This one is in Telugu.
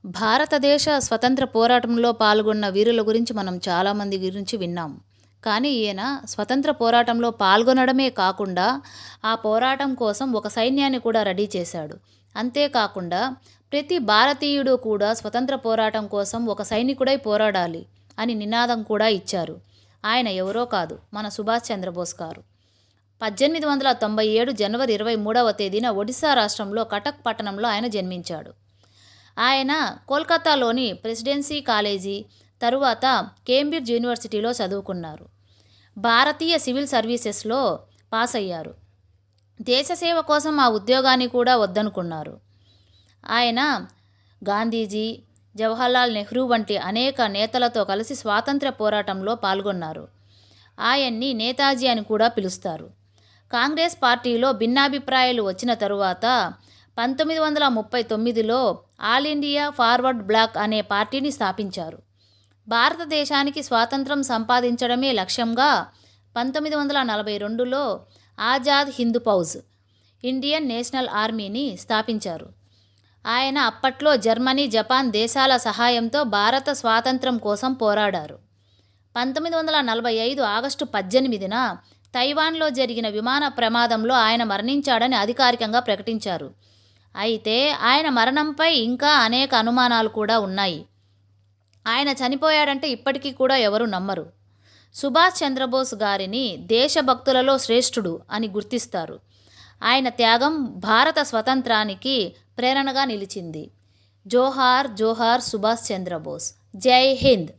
భారతదేశ స్వతంత్ర పోరాటంలో పాల్గొన్న వీరుల గురించి మనం చాలామంది గురించి విన్నాం. కానీ ఈయన స్వతంత్ర పోరాటంలో పాల్గొనడమే కాకుండా ఆ పోరాటం కోసం ఒక సైన్యాన్ని కూడా రెడీ చేశాడు. అంతేకాకుండా ప్రతి భారతీయుడు కూడా స్వతంత్ర పోరాటం కోసం ఒక సైనికుడై పోరాడాలి అని నినాదం కూడా ఇచ్చారు. ఆయన ఎవరో కాదు, మన సుభాష్ చంద్రబోస్ గారు. 1897 జనవరి 23వ తేదీన ఒడిశా రాష్ట్రంలో కటక్ పట్టణంలో ఆయన జన్మించాడు. ఆయన కోల్కతాలోని ప్రెసిడెన్సీ కాలేజీ, తరువాత కేంబ్రిడ్జ్ యూనివర్సిటీలో చదువుకున్నారు. భారతీయ సివిల్ సర్వీసెస్లో పాస్ అయ్యారు. దేశసేవ కోసం ఆ ఉద్యోగాన్ని కూడా వద్దనుకున్నారు. ఆయన గాంధీజీ, జవహర్లాల్ నెహ్రూ వంటి అనేక నేతలతో కలిసి స్వాతంత్ర్య పోరాటంలో పాల్గొన్నారు. ఆయన్ని నేతాజీ అని కూడా పిలుస్తారు. కాంగ్రెస్ పార్టీలో భిన్నాభిప్రాయాలు వచ్చిన తరువాత 1939లో ఆల్ ఇండియా ఫార్వర్డ్ బ్లాక్ అనే పార్టీని స్థాపించారు. భారతదేశానికి స్వాతంత్రం సంపాదించడమే లక్ష్యంగా 1942లో ఆజాద్ హింద్ ఫౌజ్, ఇండియన్ నేషనల్ ఆర్మీని స్థాపించారు. ఆయన అప్పట్లో జర్మనీ, జపాన్ దేశాల సహాయంతో భారత స్వాతంత్రం కోసం పోరాడారు. 1945 ఆగస్టు 18న తైవాన్లో జరిగిన విమాన ప్రమాదంలో ఆయన మరణించాడని అధికారికంగా ప్రకటించారు. అయితే ఆయన మరణంపై ఇంకా అనేక అనుమానాలు కూడా ఉన్నాయి. ఆయన చనిపోయాడంటే ఇప్పటికీ కూడా ఎవరు నమ్మరు. సుభాష్ చంద్రబోస్ గారిని దేశభక్తులలో శ్రేష్ఠుడు అని గుర్తిస్తారు. ఆయన త్యాగం భారత స్వతంత్రానికి ప్రేరణగా నిలిచింది. జోహార్ జోహార్ సుభాష్ చంద్రబోస్. జై హింద్.